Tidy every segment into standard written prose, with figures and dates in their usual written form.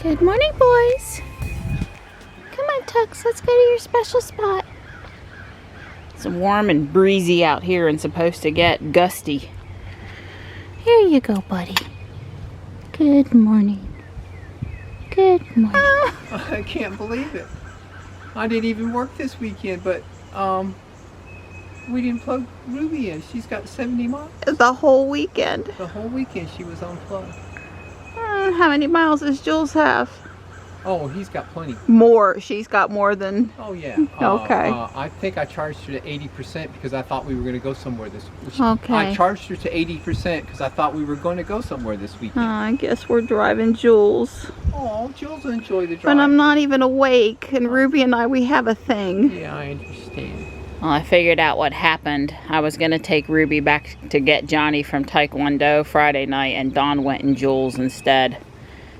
Good morning, boys. Come on, Tux, let's go to your special spot. It's warm and breezy out here and supposed to get gusty. Here you go, buddy. Good morning. Good morning. I can't believe it. I didn't even work this weekend, but we didn't plug Ruby in. She's got 70 miles. The whole weekend. The whole weekend she was unplugged. How many miles does Joules have? Oh, he's got plenty. More. She's got more than... Oh, yeah. Okay. I think I charged her to 80% because I thought we were going to go somewhere this week. Okay. I charged her to 80% because I thought we were going to go somewhere this weekend. I guess we're driving Joules. Oh, Joules will enjoy the drive. But I'm not even awake, and Ruby and I, we have a thing. Yeah, I understand. Well, I figured out what happened. I was going to take Ruby back to get Johnny from Taekwondo Friday night, and Dawn went in Joules instead.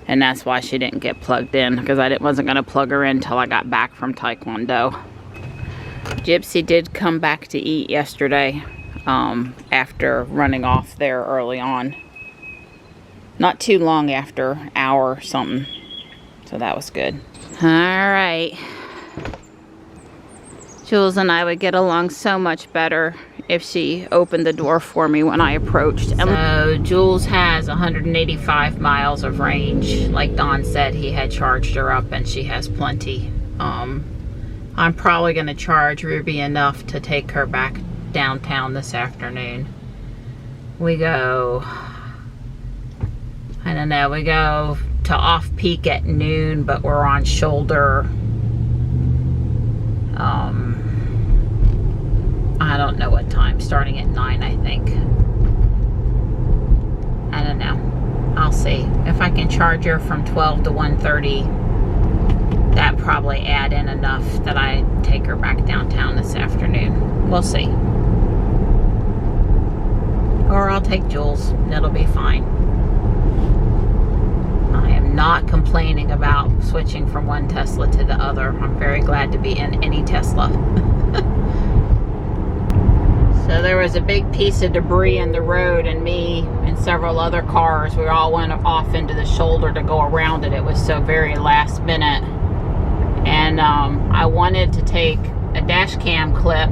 And that's why she didn't get plugged in, because I wasn't going to plug her in until I got back from Taekwondo. Gypsy did come back to eat yesterday after running off there early on. Not too long after, hour or something. So that was good. Alright. Joules and I would get along so much better if she opened the door for me when I approached. So Joules has 185 miles of range. Like Don said, he had charged her up and she has plenty. I'm probably going to charge Ruby enough to take her back downtown this afternoon. We go, I don't know, we go to off-peak at noon, but we're on shoulder. I don't know what time, starting at 9, I think. I don't know. I'll see. If I can charge her from 12 to 1:30, that probably add in enough that I take her back downtown this afternoon. We'll see. Or I'll take Joules. It'll be fine. I am not complaining about switching from one Tesla to the other. I'm very glad to be in any Tesla. So there was a big piece of debris in the road, and me and several other cars, we all went off into the shoulder to go around it. It was so very last minute. And I wanted to take a dash cam clip,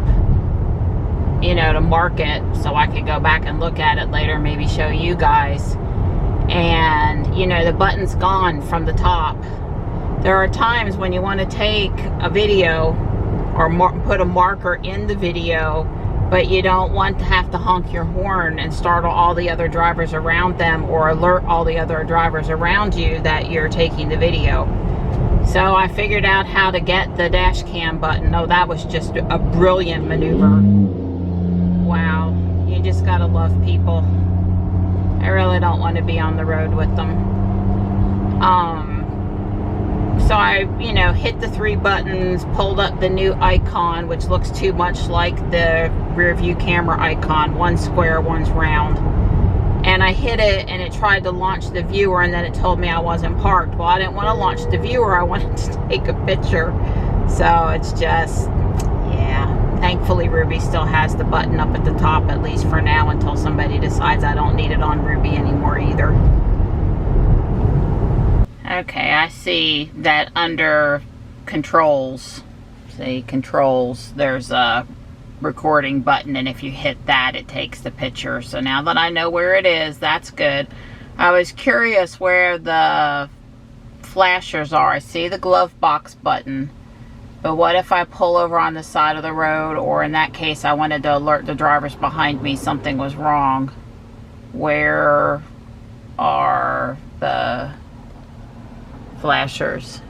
you know, to mark it so I could go back and look at it later, maybe show you guys. And, you know, the button's gone from the top. There are times when you want to take a video or put a marker in the video, but you don't want to have to honk your horn and startle all the other drivers around them or alert all the other drivers around you that you're taking the video. So I figured out how to get the dash cam button. Oh, that was just a brilliant maneuver. Wow, you just gotta love people. I really don't want to be on the road with them. So I, you know, hit the 3 buttons, pulled up the new icon, which looks too much like the rear view camera icon. One's square, one's round. And I hit it, and it tried to launch the viewer, and then it told me I wasn't parked. Well, I didn't want to launch the viewer. I wanted to take a picture. So it's just, yeah. Thankfully, Ruby still has the button up at the top, at least for now, until somebody decides I don't need it on Ruby anymore either. Okay, I see that under controls, there's a recording button, and if you hit that, it takes the picture. So now that I know where it is, that's good. I was curious where the flashers are. I see the glove box button, but what if I pull over on the side of the road, or in that case, I wanted to alert the drivers behind me something was wrong? Where are the flashers?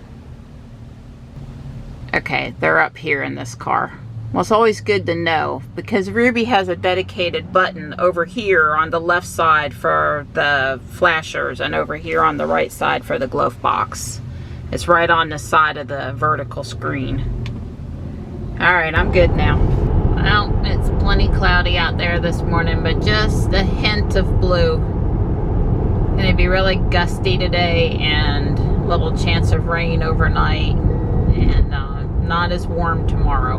Okay, they're up here in this car. Well, it's always good to know, because Ruby has a dedicated button over here on the left side for the flashers, and over here on the right side for the glove box. It's right on the side of the vertical screen. Alright, I'm good now. Well, it's plenty cloudy out there this morning, but just a hint of blue. Gonna be really gusty today, and a little chance of rain overnight, and not as warm tomorrow.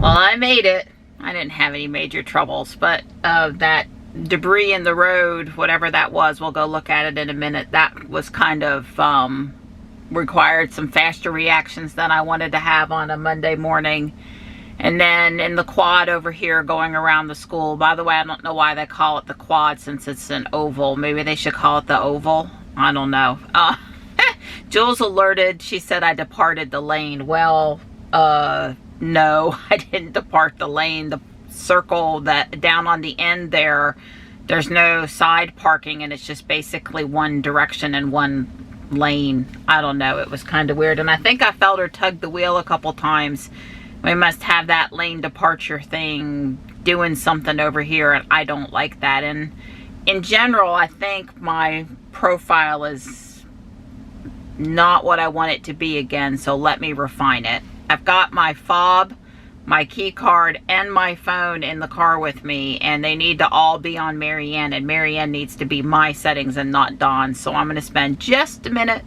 Well, I made it. I didn't have any major troubles, but that debris in the road, whatever that was, we'll go look at it in a minute. That was kind of required some faster reactions than I wanted to have on a Monday morning. And then in the quad over here going around the school, by the way, I don't know why they call it the quad since it's an oval. Maybe they should call it the oval. I don't know. Jules alerted. She said I departed the lane. Well, no, I didn't depart the lane. The circle that down on the end there's no side parking, and it's just basically one direction and one lane. I don't know. It was kind of weird. And I think I felt her tug the wheel a couple times. We must have that lane departure thing doing something over here, and I don't like that. And in general, I think my profile is not what I want it to be again, so let me refine it. I've got my fob, my key card, and my phone in the car with me, and they need to all be on Marianne, and Marianne needs to be my settings and not Dawn's. So I'm going to spend just a minute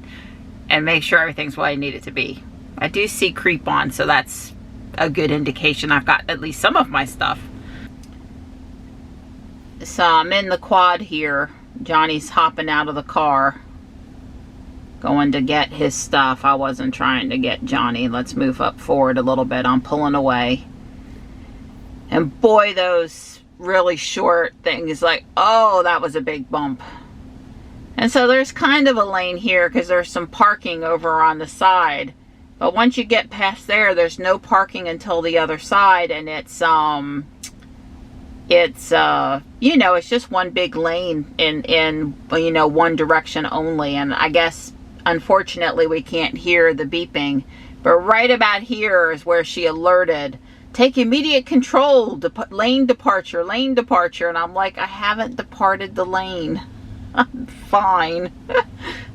and make sure everything's what I need it to be. I do see creep on, so that's a good indication I've got at least some of my stuff. So I'm in the quad here. Johnny's hopping out of the car, going to get his stuff. I wasn't trying to get Johnny. Let's move up forward a little bit. I'm pulling away. And boy, those really short things, like, oh, that was a big bump. And so there's kind of a lane here because there's some parking over on the side. But once you get past there, there's no parking until the other side, and it's you know, it's just one big lane in you know, one direction only. And I guess unfortunately we can't hear the beeping, but right about here is where she alerted, take immediate control, lane departure, and I'm like, I haven't departed the lane. I'm fine.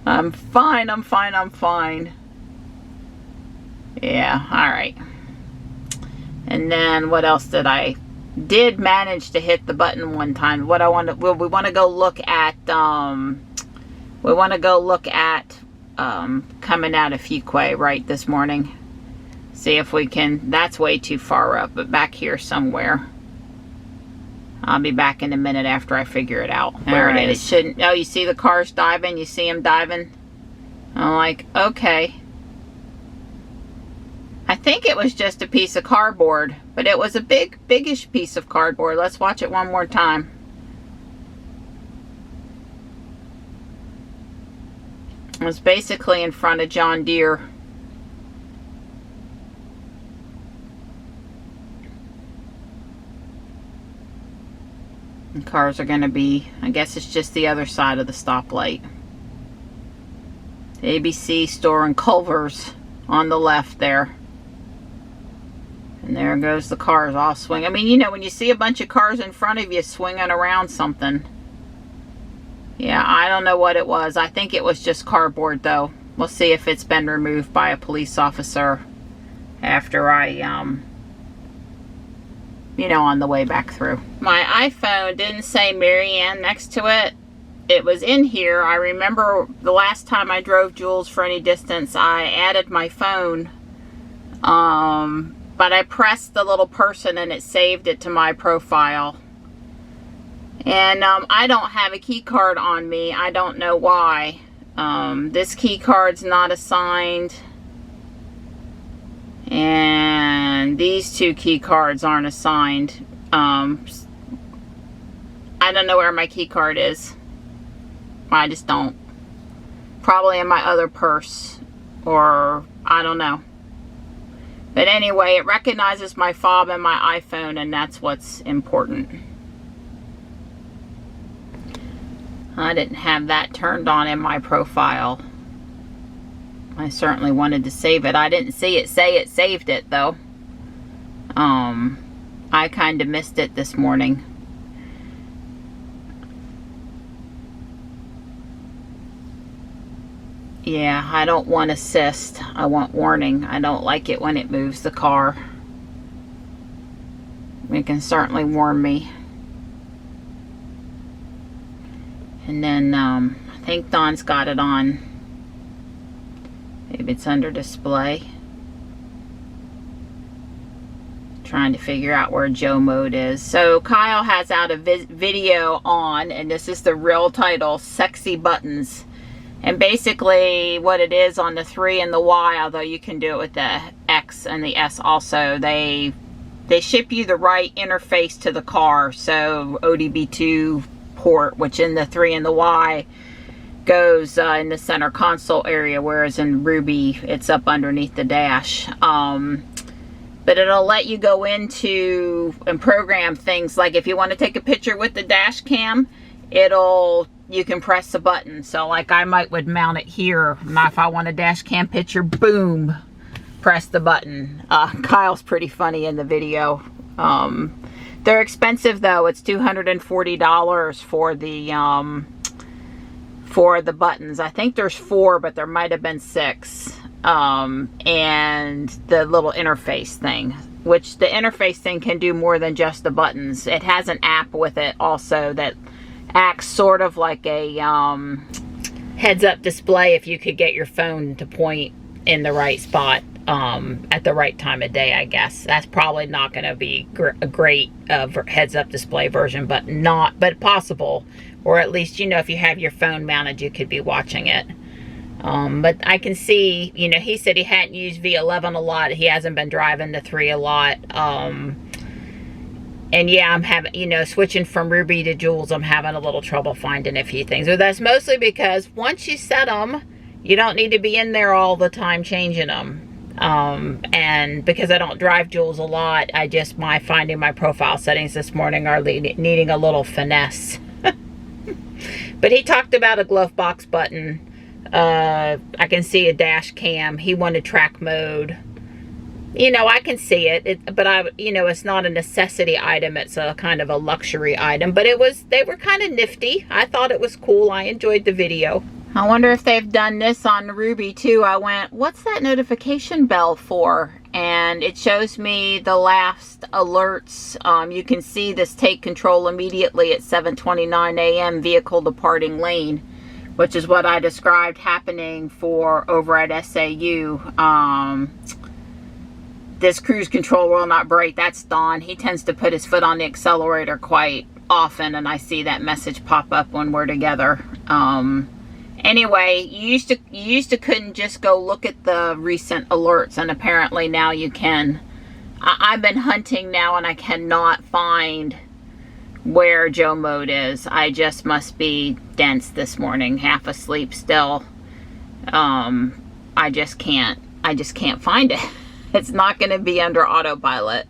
I'm fine. Yeah, all right. And then what else did I did manage to hit the button one time. What I want to, well, we want to go look at coming out of Fuquay right this morning. See if we can, that's way too far up, but back here somewhere. I'll be back in a minute after I figure it out. Where it is. It shouldn't, oh, you see the cars diving? You see them diving? I'm like, okay. I think it was just a piece of cardboard, but it was a biggish piece of cardboard. Let's watch it one more time. It was basically in front of John Deere. And cars are going to be, I guess it's just the other side of the stoplight. The ABC store in Culver's on the left there. And there goes the cars all swing. I mean, you know, when you see a bunch of cars in front of you swinging around something. Yeah, I don't know what it was. I think it was just cardboard, though. We'll see if it's been removed by a police officer after I, you know, on the way back through. My iPhone didn't say Marianne next to it. It was in here. I remember the last time I drove Joules for any distance, I added my phone. But I pressed the little person and it saved it to my profile. And I don't have a key card on me. I don't know why. This key card's not assigned. And these two key cards aren't assigned. I don't know where my key card is. I just don't. Probably in my other purse. Or I don't know. But anyway, it recognizes my fob and my iPhone, and that's what's important. I didn't have that turned on in my profile. I certainly wanted to save it. I didn't see it say it saved it, though. I kind of missed it this morning. Yeah, I don't want assist. I want warning. I don't like it when it moves the car. It can certainly warn me. And then I think Dawn's got it on. Maybe it's under display. Trying to figure out where Joe mode is. So Kyle has out a video on, and this is the real title, Sexy Buttons. And basically what it is on the 3 and the Y, although you can do it with the X and the S also, they ship you the right interface to the car. So ODB2 port, which in the 3 and the Y goes in the center console area, whereas in Ruby it's up underneath the dash. But it'll let you go into and program things like if you want to take a picture with the dash cam, you can press the button. So like I would mount it here. Now if I want a dash cam picture, boom, press the button. Kyle's pretty funny in the video. They're expensive though. It's $240 for the buttons. I think there's 4, but there might have been 6. And the little interface thing, which the interface thing can do more than just the buttons. It has an app with it also that acts sort of like a heads-up display if you could get your phone to point in the right spot at the right time of day, I guess. That's probably not going to be a great heads-up display version, but possible. Or at least, you know, if you have your phone mounted, you could be watching it. But I can see, you know, he said he hadn't used V11 a lot. He hasn't been driving the 3 a lot. And yeah, I'm having, you know, switching from Ruby to Joules, I'm having a little trouble finding a few things. But that's mostly because once you set them, you don't need to be in there all the time changing them. And because I don't drive Joules a lot, finding my profile settings this morning are needing a little finesse. But he talked about a glove box button. I can see a dash cam. He wanted track mode. You know, I can see it, but you know, it's not a necessity item. It's a kind of a luxury item, but they were kind of nifty. I thought it was cool. I enjoyed the video. I wonder if they've done this on Ruby too. I went, what's that notification bell for? And it shows me the last alerts. You can see this take control immediately at 7:29 a.m. vehicle departing lane, which is what I described happening over at SAU. This cruise control will not brake. That's Don. He tends to put his foot on the accelerator quite often, and I see that message pop up when we're together. Anyway, you used to couldn't just go look at the recent alerts, and apparently now you can. I've been hunting now, and I cannot find where Joe mode is. I just must be dense this morning, half asleep still. I just can't find it. It's not going to be under autopilot.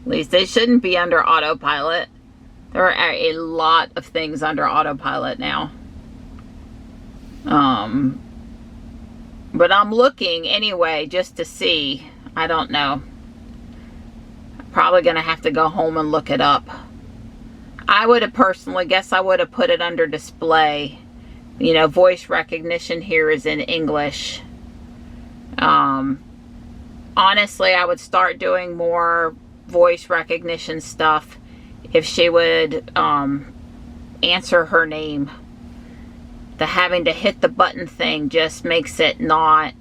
At least it shouldn't be under autopilot. There are a lot of things under autopilot now. But I'm looking anyway just to see. I don't know. I'm probably going to have to go home and look it up. I would have personally, guess I would have put it under display. You know, voice recognition here is in English. Honestly, I would start doing more voice recognition stuff if she would answer her name. The having to hit the button thing just makes it not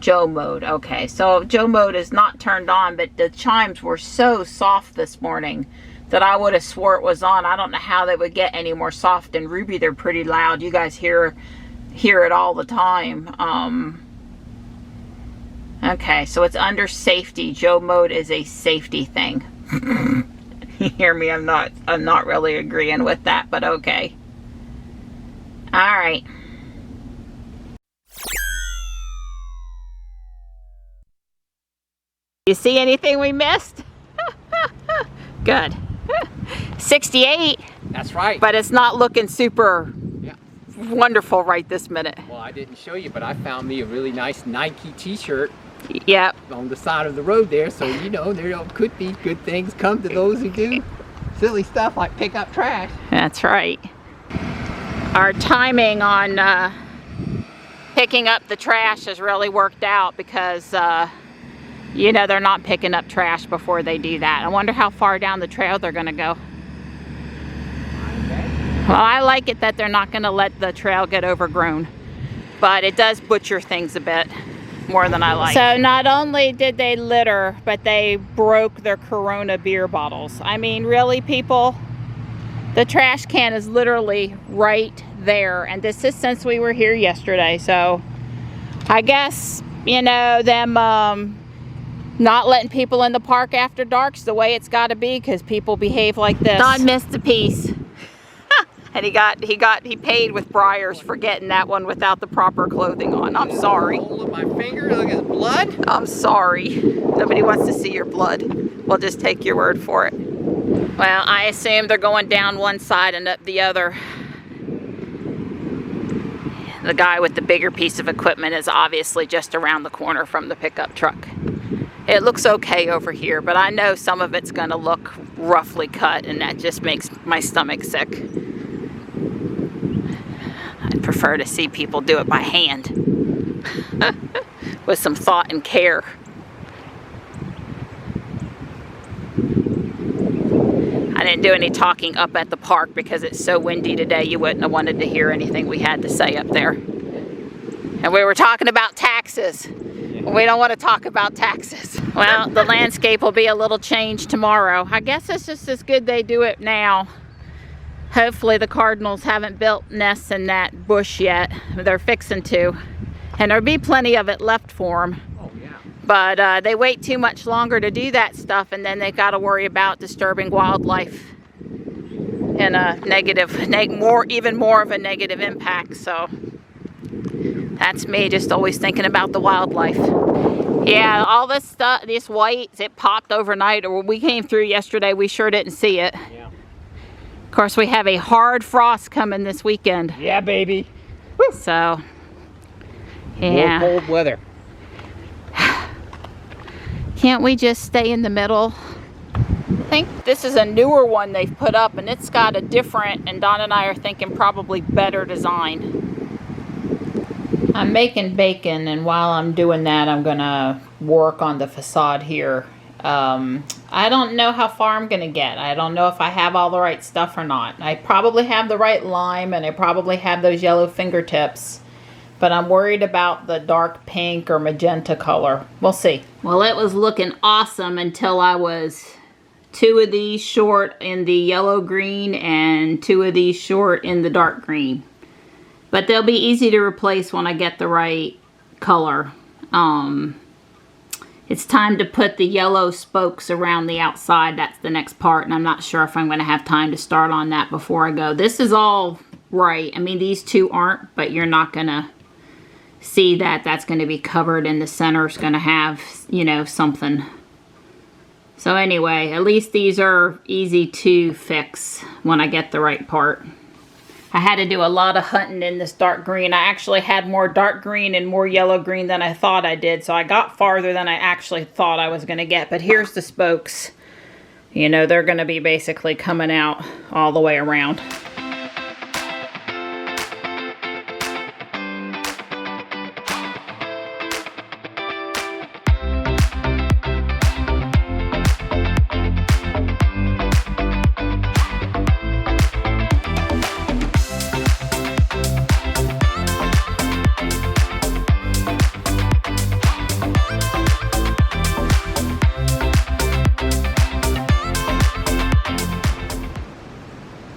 Joe mode. Okay, so Joe mode is not turned on, but the chimes were so soft this morning that I would have swore it was on. I don't know how they would get any more soft. In Ruby, they're pretty loud. You guys hear it all the time. Okay, so it's under safety. Joe mode is a safety thing. You hear me? I'm not really agreeing with that, but okay. All right. You see anything we missed? Good. 68. That's right. But it's not looking super wonderful right this minute. Well, I didn't show you, but I found me a really nice Nike t-shirt. Yep. On the side of the road there, so you know there could be good things come to those who do silly stuff like pick up trash. That's right. Our timing on picking up the trash has really worked out because you know, they're not picking up trash before they do that. I wonder how far down the trail they're gonna go. Well, I like it that they're not gonna let the trail get overgrown, but it does butcher things a bit. more than I like. So not only did they litter, but they broke their Corona beer bottles. I mean, really, people? The trash can is literally right there, and this is since we were here yesterday. So I guess, you know, them not letting people in the park after dark's the way it's got to be, because people behave like this. Don missed a piece. And he paid with briars for getting that one without the proper clothing on. I'm sorry. Hold my finger, look at his blood. I'm sorry. Nobody wants to see your blood. We'll just take your word for it. Well, I assume they're going down one side and up the other. The guy with the bigger piece of equipment is obviously just around the corner from the pickup truck. It looks okay over here, but I know some of it's going to look roughly cut, and that just makes my stomach sick. I prefer to see people do it by hand with some thought and care. I didn't do any talking up at the park because it's so windy today. You wouldn't have wanted to hear anything we had to say up there. And we were talking about taxes. We don't want to talk about taxes. Well, the landscape will be a little changed tomorrow. I guess it's just as good they do it now. Hopefully the cardinals haven't built nests in that bush yet. They're fixing to. And there'll be plenty of it left for them. Oh, yeah. But they wait too much longer to do that stuff, and then they've got to worry about disturbing wildlife in a negative, even more of a negative impact. So that's me just always thinking about the wildlife. Yeah, all this stuff, these whites, it popped overnight, or when we came through yesterday, we sure didn't see it. Yeah. Of course, we have a hard frost coming this weekend. Yeah, baby. Woo. So, yeah. More cold weather. Can't we just stay in the middle? I think this is a newer one they've put up, and it's got a different, and Don and I are thinking probably better design. I'm making bacon, and while I'm doing that, I'm gonna work on the facade here. I don't know how far I'm gonna get. I don't know if I have all the right stuff or not. I probably have the right lime, and I probably have those yellow fingertips, but I'm worried about the dark pink or magenta color. We'll see. Well, it was looking awesome until I was 2 of these short in the yellow green and 2 of these short in the dark green. But they'll be easy to replace when I get the right color. It's time to put the yellow spokes around the outside. That's the next part, and I'm not sure if I'm going to have time to start on that before I go. This is all right. I mean, these two aren't, but you're not going to see that. That's going to be covered, and the center's going to have, you know, something. So anyway, at least these are easy to fix when I get the right part. I had to do a lot of hunting in this dark green. I actually had more dark green and more yellow green than I thought I did. So I got farther than I actually thought I was going to get. But here's the spokes. You know, they're going to be basically coming out all the way around.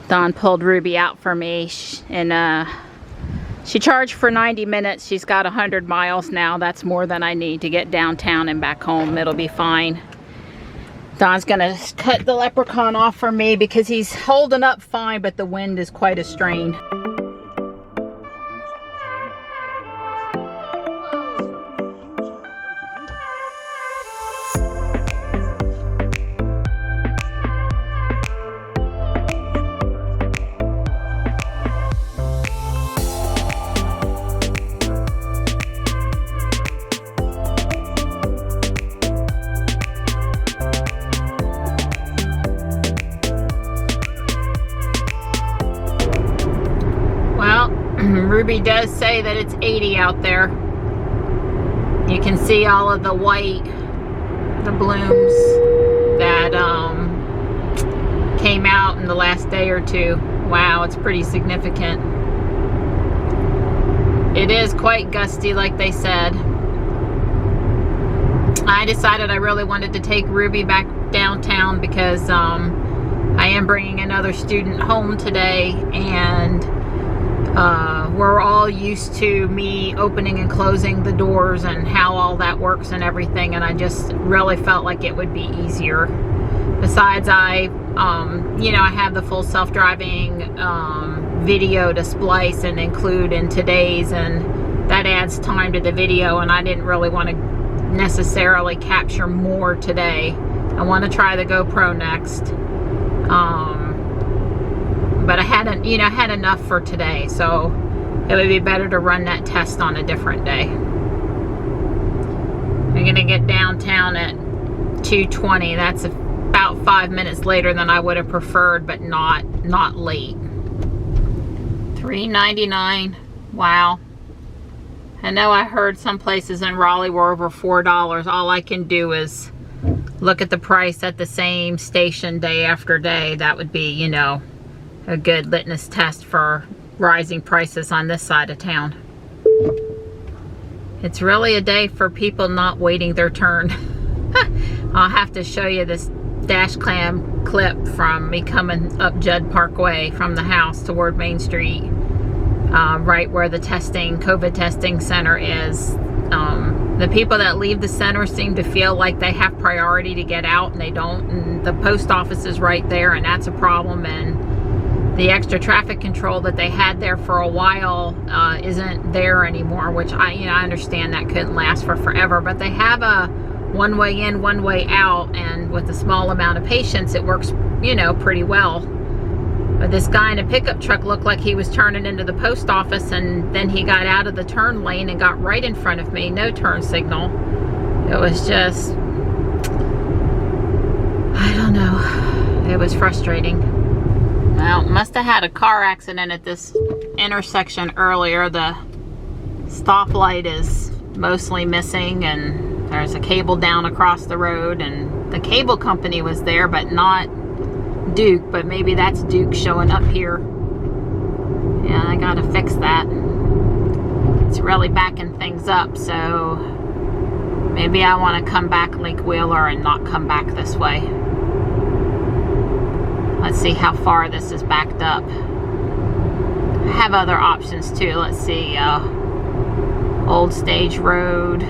Dawn pulled Ruby out for me, and she charged for 90 minutes. She's got 100 miles now. That's more than I need to get downtown and back home. It'll be fine. Dawn's gonna cut the leprechaun off for me because he's holding up fine, but the wind is quite a strain. Ruby does say that it's 80 out there. You can see all of the white, the blooms that came out in the last day or two. Wow, it's pretty significant. It is quite gusty, like they said. I decided I really wanted to take Ruby back downtown because I am bringing another student home today, and we're all used to me opening and closing the doors and how all that works and everything, and I just really felt like it would be easier. Besides, I have the full self-driving video to splice and include in today's, and that adds time to the video, and I didn't really want to necessarily capture more today. I want to try the GoPro next, but I hadn't, had enough for today, so it would be better to run that test on a different day. I'm gonna get downtown at 2:20. That's about 5 minutes later than I would have preferred, but not late. $3.99. Wow. I know I heard some places in Raleigh were over $4. All I can do is look at the price at the same station day after day. That would be, a good litmus test for rising prices on this side of town. It's really a day for people not waiting their turn. I'll have to show you this dash cam clip from me coming up Judd Parkway from the house toward Main Street, right where the COVID testing center is. The people that leave the center seem to feel like they have priority to get out, and they don't. And the post office is right there, and that's a problem. And the extra traffic control that they had there for a while isn't there anymore, which I understand that couldn't last for forever, but they have a one way in, one way out, and with a small amount of patience, it works, pretty well. But this guy in a pickup truck looked like he was turning into the post office, and then he got out of the turn lane and got right in front of me. No turn signal. It was just, I don't know. It was frustrating. Well, must have had a car accident at this intersection earlier. The stoplight is mostly missing, and there's a cable down across the road, and the cable company was there, but not Duke, but maybe that's Duke showing up here. Yeah, I gotta fix that. It's really backing things up, so maybe I want to come back Lake Wheeler and not come back this way. Let's see how far this is backed up. I have other options too. Let's see, Old Stage Road.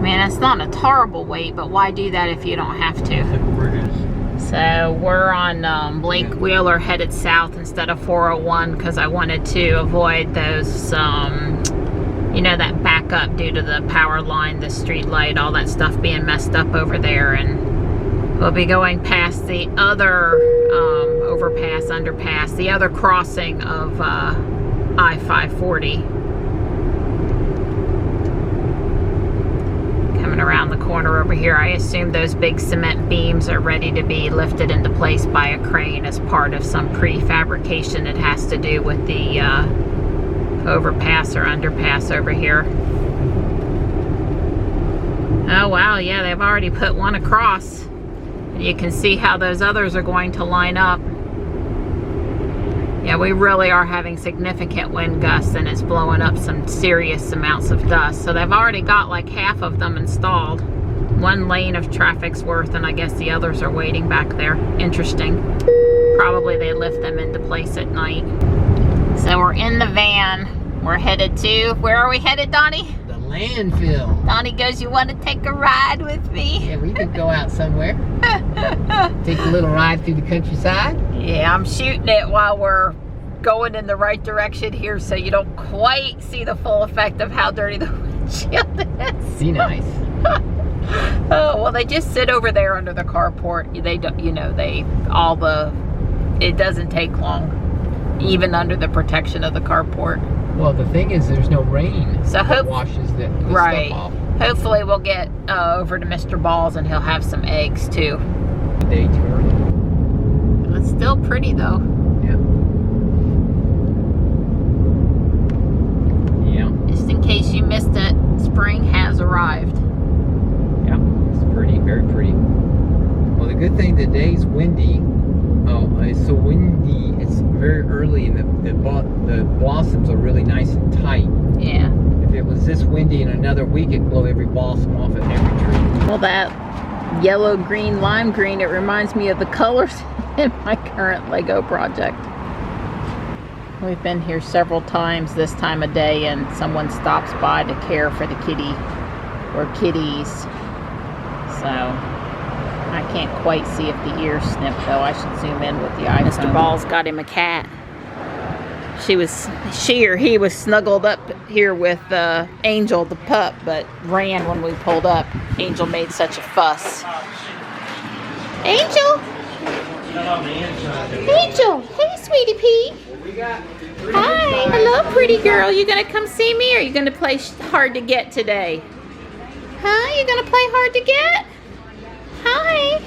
Man, it's not a terrible wait, but why do that if you don't have to? So we're on Lake Wheeler headed south instead of 401 because I wanted to avoid those, that backup due to the power line, the street light, all that stuff being messed up over there. And we'll be going past the other overpass, underpass, the other crossing of I-540. Around the corner over here. I assume those big cement beams are ready to be lifted into place by a crane as part of some prefabrication that has to do with the overpass or underpass over here. Oh wow, yeah, they've already put one across. You can see how those others are going to line up. Yeah, we really are having significant wind gusts, and it's blowing up some serious amounts of dust. So they've already got like half of them installed. One lane of traffic's worth, and I guess the others are waiting back there. Interesting. Probably they lift them into place at night. So we're in the van. We're headed to, where are we headed, Donnie? The landfill. Donnie goes, you want to take a ride with me? Yeah, we could go out somewhere. Take a little ride through the countryside. Yeah, I'm shooting it while we're going in the right direction here, so you don't quite see the full effect of how dirty the windshield is. Be nice. Oh, well, they just sit over there under the carport. They don't, it doesn't take long, even under the protection of the carport. Well, the thing is, there's no rain. So washes the right. stuff off. Hopefully we'll get over to Mr. Ball's and he'll have some eggs too. Day too early. It's still pretty though. Yeah. Yeah. Just in case you missed it, spring has arrived. Yeah, it's pretty, very pretty. Well, the good thing today's windy. Oh, it's so windy. It's very early, and the blossoms are really nice and tight. Yeah. If it was this windy in another week, it'd blow every blossom off of every tree. Well, that yellow, green, lime green, it reminds me of the colors in my current Lego project. We've been here several times this time of day, and someone stops by to care for the kitty or kitties. So I can't quite see if the ears snip, though. I should zoom in with the iPhone. Mr. Ball's got him a cat. She or he was snuggled up here with Angel, the pup, but ran when we pulled up. Angel made such a fuss. Angel! Angel! Hey, sweetie pea! Hi! Hello, pretty girl. You gonna come see me, or are you gonna play hard to get today? Huh? You gonna play hard to get? Hi!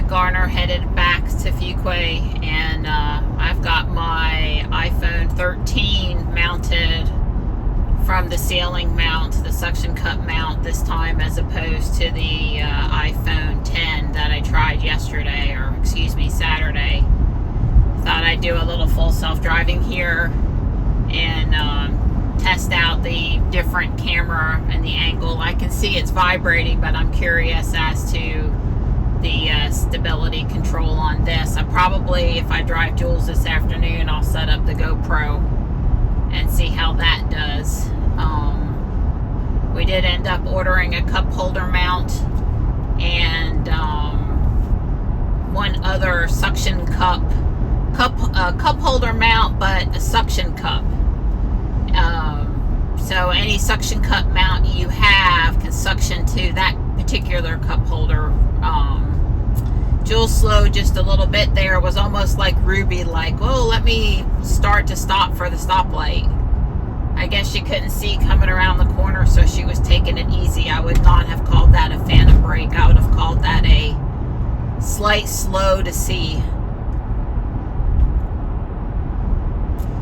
Garner, headed back to Fuquay, and I've got my iPhone 13 mounted from the ceiling mount, the suction cup mount this time, as opposed to the iPhone 10 that I tried yesterday, or excuse me, Saturday. Thought I'd do a little full self-driving here and test out the different camera and the angle. I can see it's vibrating, but I'm curious as to the stability control on this. I probably, if I drive Joules this afternoon, I'll set up the GoPro and see how that does. We did end up ordering a cup holder mount and one other suction cup holder mount, but a suction cup. So any suction cup mount you have can suction to that particular cup holder. Joules slowed just a little bit there. It was almost like Ruby, like, oh, let me start to stop for the stoplight. I guess she couldn't see coming around the corner, so she was taking it easy. I would not have called that a phantom brake. I would have called that a slight slow to see.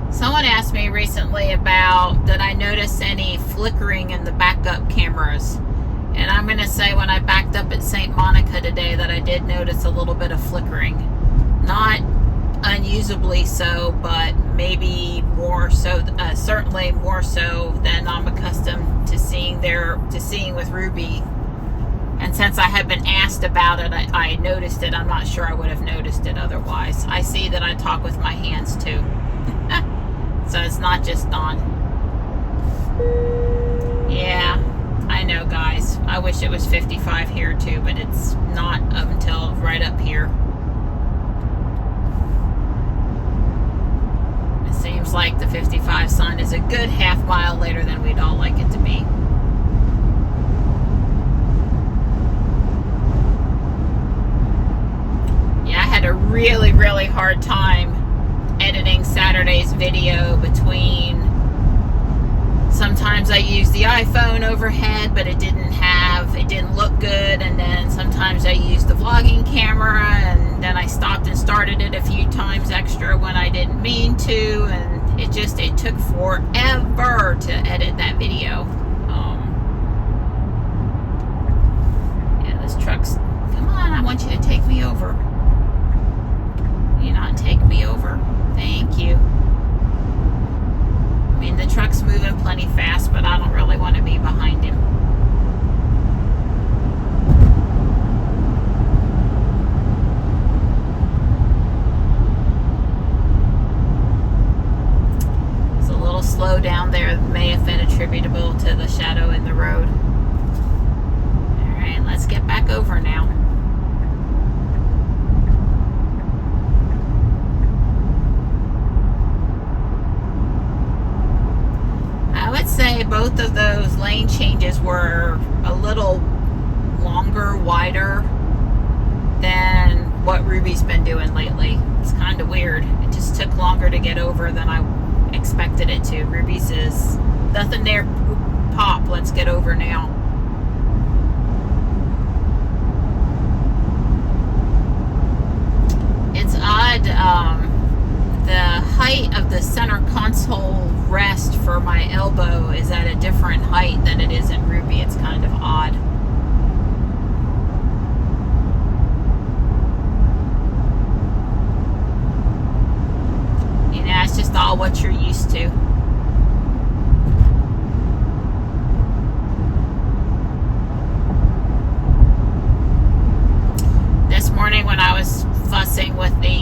Someone asked me recently about, did I notice any flickering in the backup cameras? And I'm going to say when I backed up at St. Monica today that I did notice a little bit of flickering. Not unusably so, but maybe more so, certainly more so than I'm accustomed to seeing with Ruby. And since I have been asked about it, I noticed it. I'm not sure I would have noticed it otherwise. I see that I talk with my hands too. So it's not just on. Yeah. I know, guys. I wish it was 55 here too, but it's not up until right up here. It seems like the 55 sun is a good half mile later than we'd all like it to be. Yeah, I had a really, really hard time editing Saturday's video. Between sometimes I used the iPhone overhead, but it didn't look good, and then sometimes I used the vlogging camera, and then I stopped and started it a few times extra when I didn't mean to, and it took forever to edit that video. Yeah, this truck's, come on, I want you to take me over. You not take me over? Thank you. I mean, the truck's moving plenty fast, but I don't really want to be behind him. It's a little slow down there. It may have been attributable to the shadow in the road. All get back over now. I would say both of those lane changes were a little longer, wider than what Ruby's been doing lately. It's kind of weird. It just took longer to get over than I expected it to. Ruby's is nothing there. Pop, let's get over now. It's odd. The height of the center console rest for my elbow is at a different height than it is in Ruby. It's kind of odd. You know, it's just all what you're used to. This morning when I was fussing with the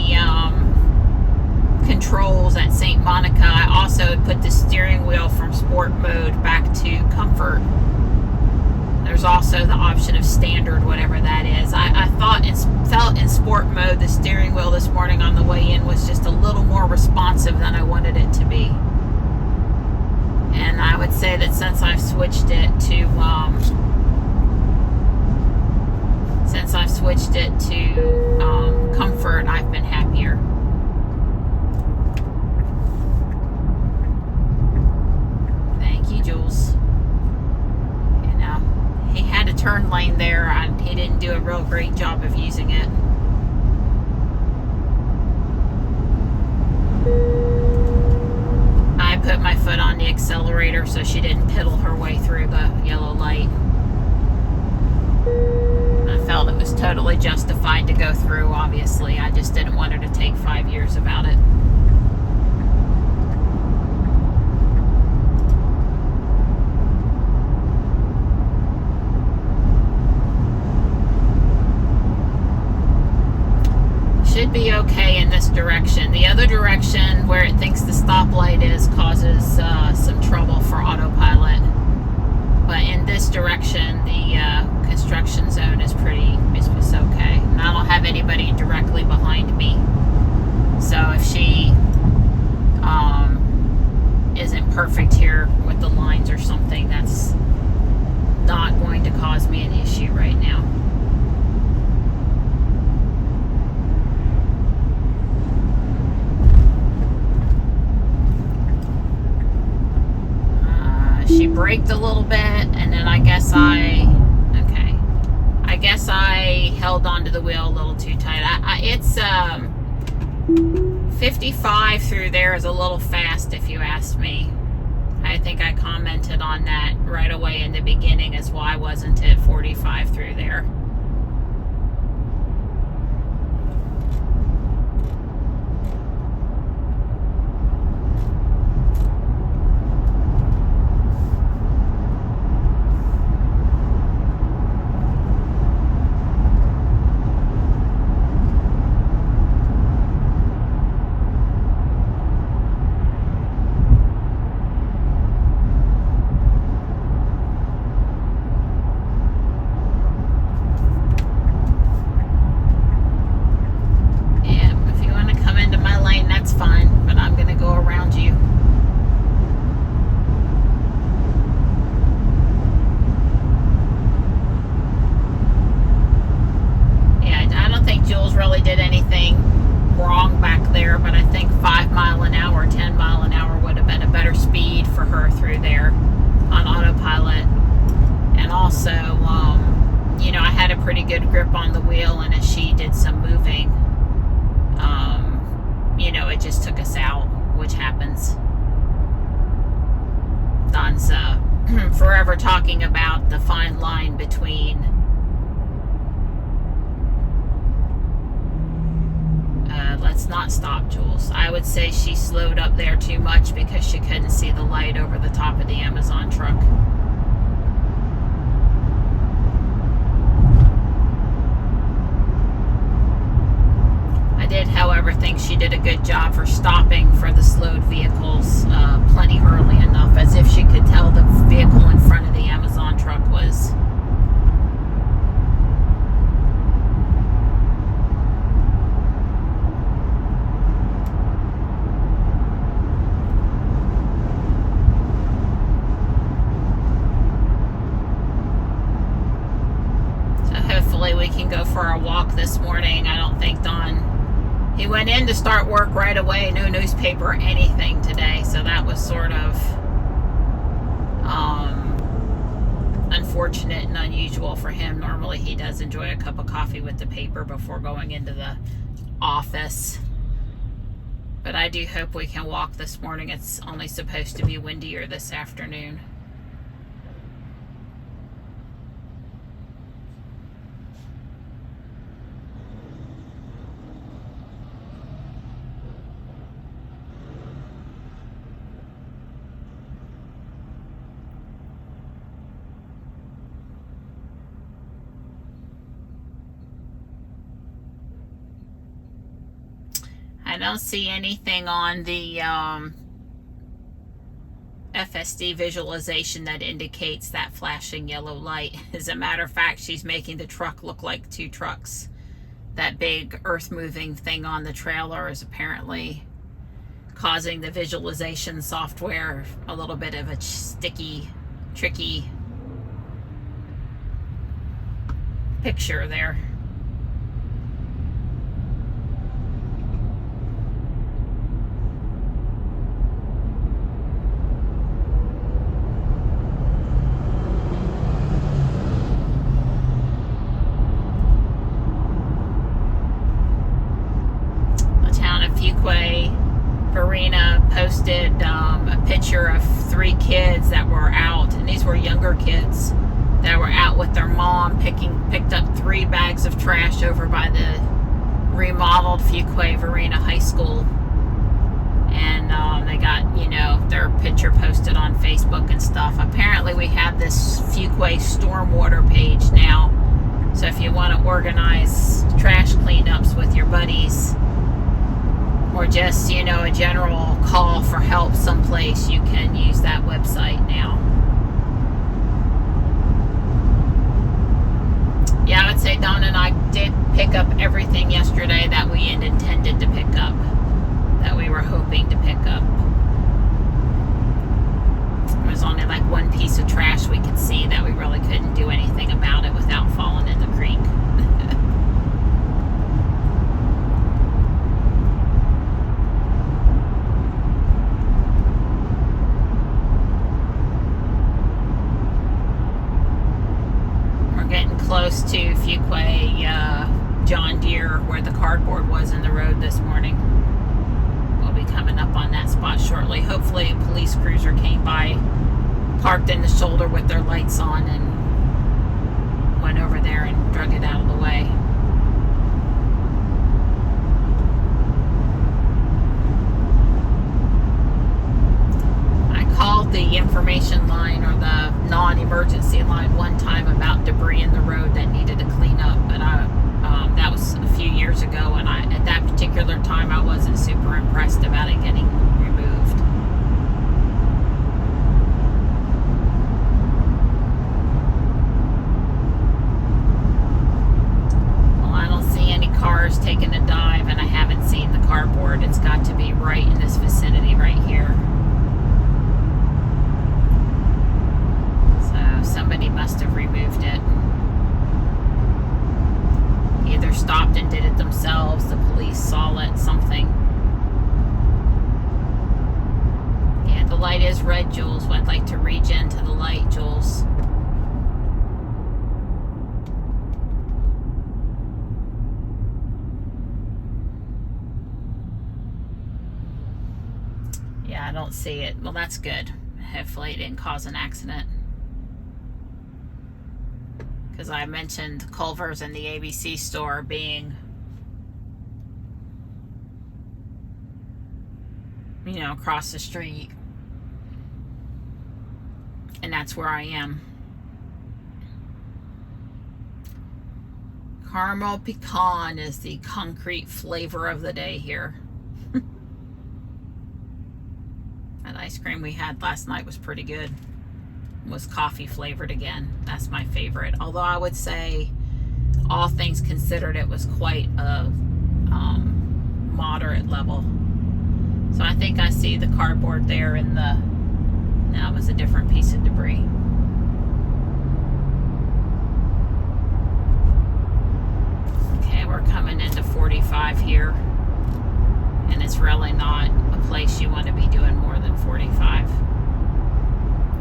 controls at St. Monica, I also put the steering wheel from sport mode back to comfort. There's also the option of standard, whatever that is. I felt in sport mode the steering wheel this morning on the way in was just a little more responsive than I wanted it to be. And I would say that since I've switched it to comfort, I've been happier. Thank you, Joules. You know, he had a turn lane there, and he didn't do a real great job of using it. I put my foot on the accelerator so she didn't piddle her way through the yellow light. I felt it was totally justified to go through, obviously. I just didn't want her to take 5 years about it. Should be okay in this direction. The other direction where it thinks the stoplight is causes some trouble for autopilot. But in this direction, the construction zone is it's okay. And I don't have anybody directly behind me. So if she isn't perfect here with the lines or something, that's not going to cause me an issue right now. She braked a little bit, and then I guess I held onto the wheel a little too tight. It's 55 through there is a little fast, if you ask me. I think I commented on that right away in the beginning as why wasn't it 45 through there. Forever talking about the fine line between let's not stop, Joules. I would say she slowed up there too much because she couldn't see the light over the top of the Amazon truck. I did, however, think she did a good job for stopping for the slowed vehicles plenty early enough, as if she could tell the vehicle in front of the Amazon truck was this morning. I don't think Don, he went in to start work right away, no newspaper or anything today, so that was sort of unfortunate and unusual for him. Normally he does enjoy a cup of coffee with the paper before going into the office. But I do hope we can walk this morning. It's only supposed to be windier this afternoon. I don't see anything on the FSD visualization that indicates that flashing yellow light. As a matter of fact, she's making the truck look like two trucks. That big earth moving thing on the trailer is apparently causing the visualization software a little bit of a sticky, tricky picture there. Posted a picture of 3 kids that were out, and these were younger kids that were out with their mom, picked up 3 bags of trash over by the remodeled Fuquay Varina High School, and they got, you know, their picture posted on Facebook and stuff. Apparently we have this Fuquay stormwater page now, so if you want to organize trash cleanups with your buddies, or just, you know, a general call for help someplace, you can use that website now. Yeah, I would say Dawn and I did pick up everything yesterday that we had intended to pick up, that we were hoping to pick up. There was only like 1 piece of trash we could see that we really couldn't do anything about it without falling in the creek. Close to Fuquay John Deere, where the cardboard was in the road this morning. We'll be coming up on that spot shortly. Hopefully a police cruiser came by, parked in the shoulder with their lights on, and went over there and drug it out of the way. Called the information line, or the non-emergency line, one time about debris in the road that needed to clean up, but that was a few years ago, and at that particular time I wasn't super impressed about it getting removed. Well, I don't see any cars taking a dive, and I haven't seen the cardboard. It's got to be right in this vicinity right here. Somebody must have removed it. Either stopped and did it themselves, the police saw it, something. Yeah, the light is red, Jules. I'd like to reach into the light, Jules. Yeah, I don't see it. Well, that's good. Hopefully it didn't cause an accident. Because I mentioned Culver's and the ABC store being, you know, across the street. And that's where I am. Caramel pecan is the concrete flavor of the day here. That ice cream we had last night was pretty good. Was coffee flavored again. That's my favorite. Although I would say, all things considered, it was quite a moderate level. So I think I see the cardboard there in the, no, it was a different piece of debris. Okay, we're we're coming into 45 here, and it's really not a place you want to be doing more than 45,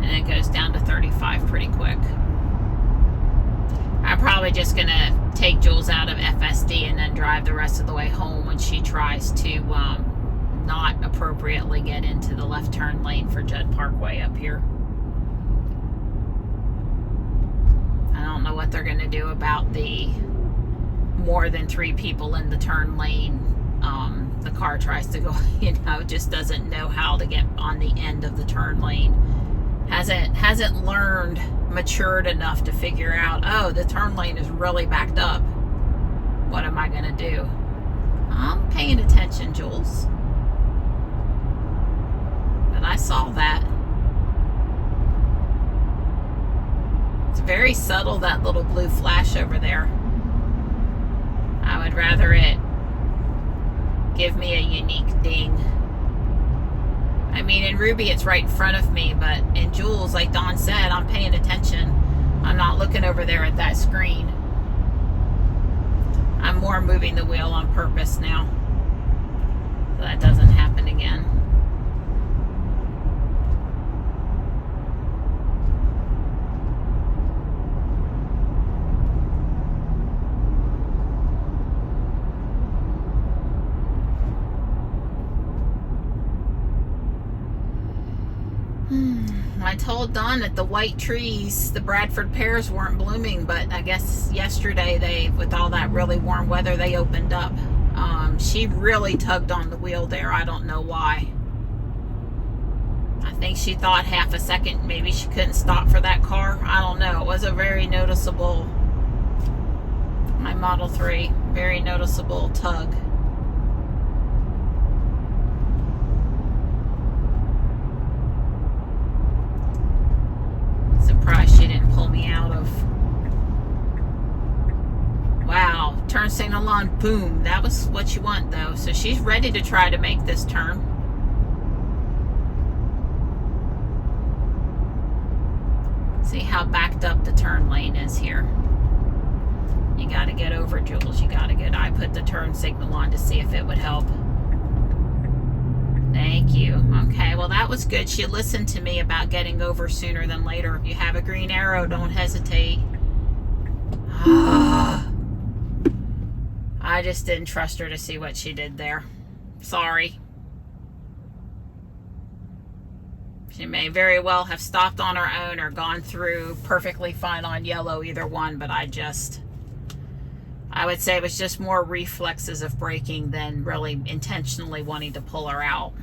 and it goes down to 35 pretty quick. I'm probably just gonna take Joules out of FSD and then drive the rest of the way home when she tries to not appropriately get into the left turn lane for Judd Parkway up here. I don't know what they're gonna do about the more than 3 people in the turn lane. The car tries to go, just doesn't know how to get on the end of the turn lane. Hasn't learned, matured enough to figure out, oh, the turn lane is really backed up. What am I gonna do? I'm paying attention, Joules. But I saw that. It's very subtle, that little blue flash over there. I would rather it give me a unique ding. I mean, in Ruby, it's right in front of me, but in Joules, like Dawn said, I'm paying attention. I'm not looking over there at that screen. I'm more moving the wheel on purpose now, so that doesn't happen again. I told Dawn that the white trees, the Bradford pears, weren't blooming, but I guess yesterday with all that really warm weather, they opened up. She really tugged on the wheel there. I don't know why. I think she thought half a second maybe she couldn't stop for that car. I don't know. It was a very noticeable, my Model 3, very noticeable tug. Surprised she didn't pull me out of. Wow, turn signal on, boom. That was what you want though. So she's ready to try to make this turn. See how backed up the turn lane is here. You got to get over, Joules. You got to get. I put the turn signal on to see if it would help. Thank you. Okay, well that was good. She listened to me about getting over sooner than later. If you have a green arrow, don't hesitate. I just didn't trust her to see what she did there. Sorry. She may very well have stopped on her own or gone through perfectly fine on yellow, either one, but I would say it was just more reflexes of braking than really intentionally wanting to pull her out.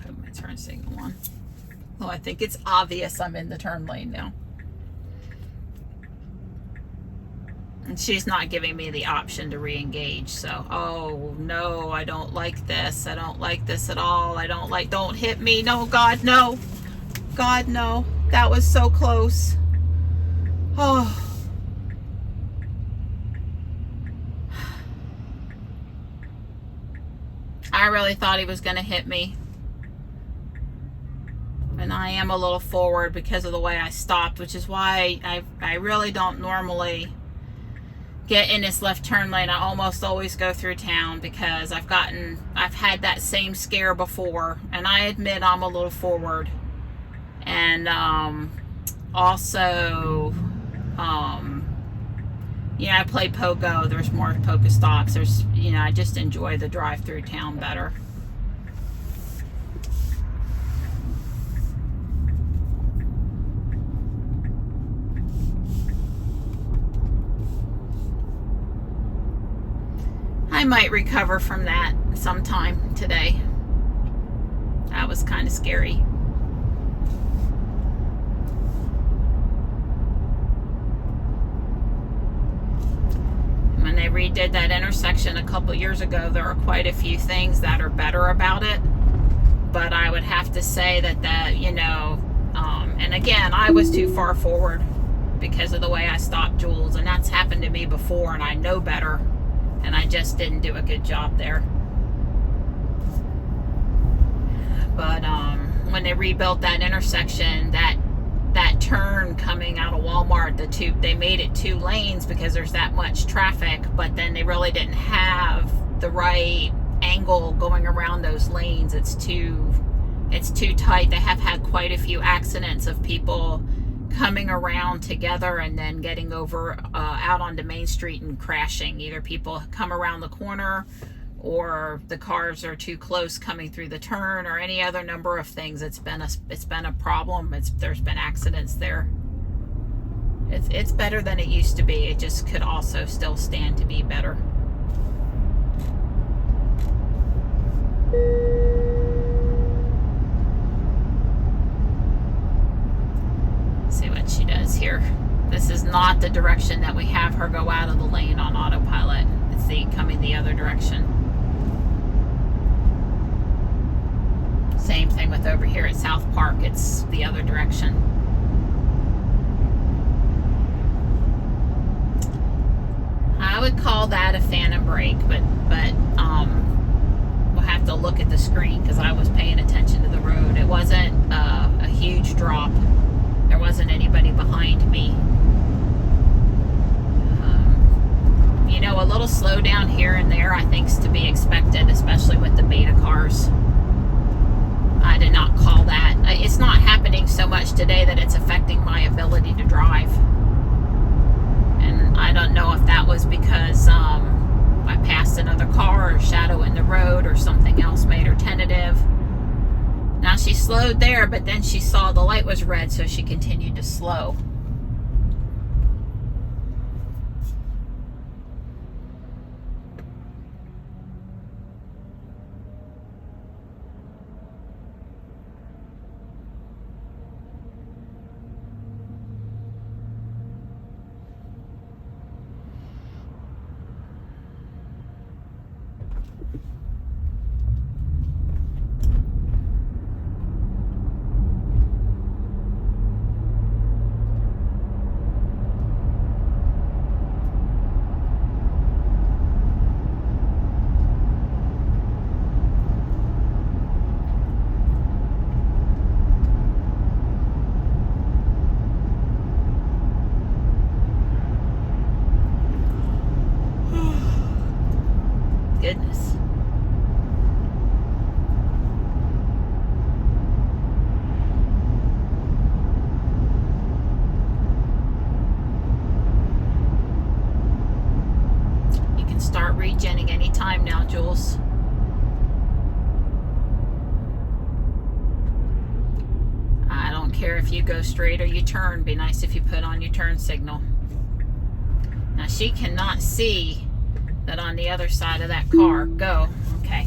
Put my turn signal on. Oh, I think it's obvious I'm in the turn lane now. And she's not giving me the option to re-engage, so, oh no, I don't like this. I don't like this at all. Don't hit me. No, God, no. God, no. That was so close. Oh. I really thought he was going to hit me. And I am a little forward because of the way I stopped, which is why I really don't normally get in this left turn lane. I almost always go through town because I've had that same scare before, and I admit I'm a little forward. And also I play Pogo. There's more Pokestops. There's, I just enjoy the drive through town better. I might recover from that sometime today. That was kind of scary. When they redid that intersection a couple years ago, there are quite a few things that are better about it. But I would have to say that and again, I was too far forward because of the way I stopped Joules, and that's happened to me before, and I know better. And I just didn't do a good job there. But when they rebuilt that intersection, that turn coming out of Walmart, they made it 2 lanes because there's that much traffic, but then they really didn't have the right angle going around those lanes. It's too tight. They have had quite a few accidents of people coming around together and then getting over out onto Main Street and crashing. Either people come around the corner, or the cars are too close coming through the turn, or any other number of things. It's been a problem. There's been accidents there. It's better than it used to be. It just could also still stand to be better. See what she does here. This is not the direction that we have her go out of the lane on autopilot. It's coming the other direction. Same thing with over here at South Park. It's the other direction. I would call that a phantom brake, but we'll have to look at the screen because I was paying attention to the road. It wasn't a huge drop. There wasn't anybody behind me. You know, a little slowdown here and there I think is to be expected, especially with the beta cars. I did not call that. It's not happening so much today that it's affecting my ability to drive. And I don't know if that was because I passed another car or shadow in the road or something else made her tentative. Now she slowed there, but then she saw the light was red, so she continued to slow. Goodness. You can start regenning anytime now, Joules. I don't care if you go straight or you turn. Be nice if you put on your turn signal. Now she cannot see that on the other side of that car. Go. Okay.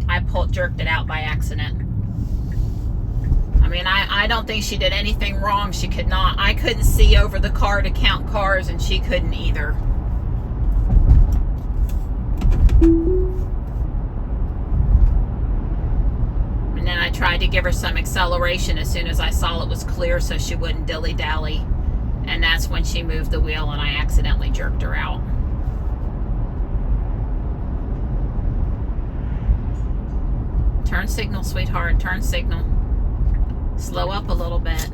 I jerked it out by accident. I mean, I don't think she did anything wrong. She could not. I couldn't see over the car to count cars, and she couldn't either. And then I tried to give her some acceleration as soon as I saw it was clear so she wouldn't dilly-dally. And that's when she moved the wheel and I accidentally jerked her out. Turn signal, sweetheart. Turn signal. Slow up a little bit.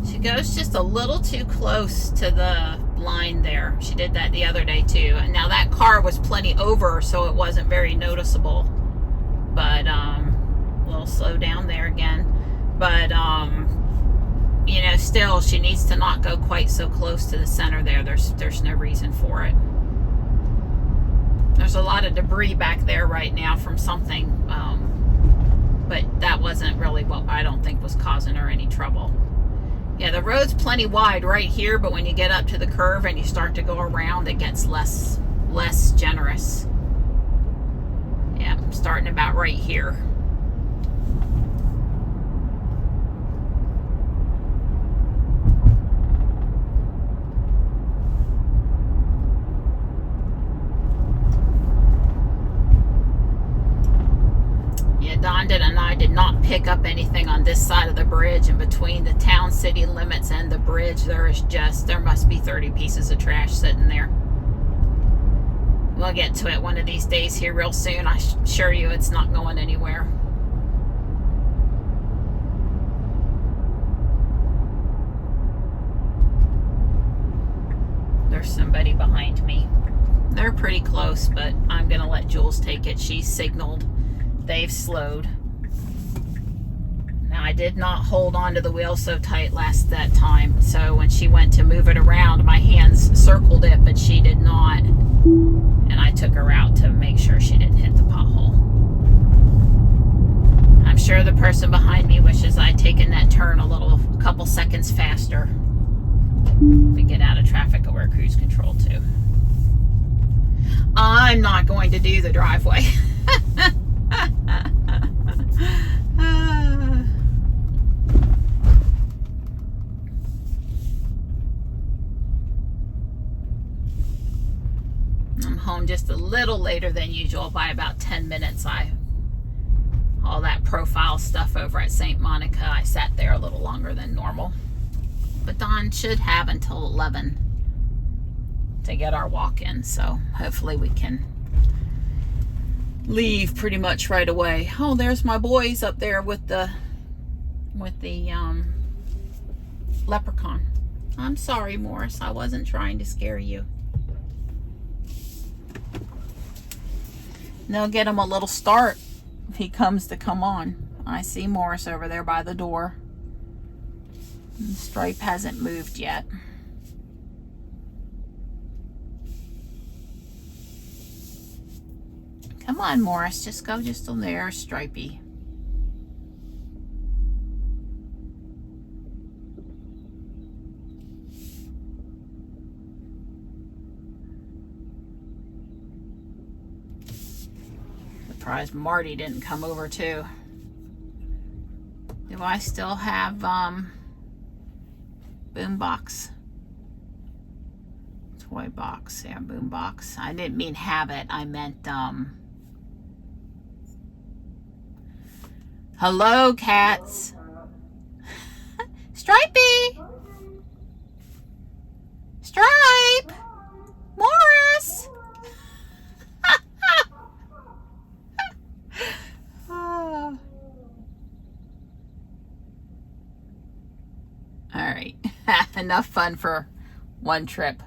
She goes just a little too close to the line there. She did that the other day too. And now that car was plenty over, so it wasn't very noticeable. But a little slow down there again. But you know, still, she needs to not go quite so close to the center there. There's no reason for it. There's a lot of debris back there right now from something, but that wasn't really what I don't think was causing her any trouble. Yeah, the road's plenty wide right here, but when you get up to the curve and you start to go around, it gets less generous. Yeah, I'm starting about right here. Donda and I did not pick up anything on this side of the bridge, and between the town city limits and the bridge there must be 30 pieces of trash sitting there. We'll get to it one of these days here real soon. I assure you it's not going anywhere. There's somebody behind me. They're pretty close, but I'm gonna let Joules take it. She's signaled. They've slowed. Now I did not hold onto the wheel so tight that time, so when she went to move it around, my hands circled it, but she did not. And I took her out to make sure she didn't hit the pothole. I'm sure the person behind me wishes I'd taken that turn a couple seconds faster to get out of traffic or cruise control too. I'm not going to do the driveway. I'm home just a little later than usual by about 10 minutes. All that profile stuff over at St. Monica, I sat there a little longer than normal. But Dawn should have until 11 to get our walk in, so hopefully we can leave pretty much right away. Oh, there's my boys up there with the leprechaun. I'm sorry, Morris, I wasn't trying to scare you. They'll get him a little start if he comes to come on. I see Morris over there by the door. And Stripe hasn't moved yet. Come on, Morris, just go just on there, Stripey. Surprised Marty didn't come over too. Do I still have boombox? Toy box, yeah, boombox. I didn't mean have it, I meant hello, cats. Stripey! Stripe! Morris! All right, enough fun for one trip.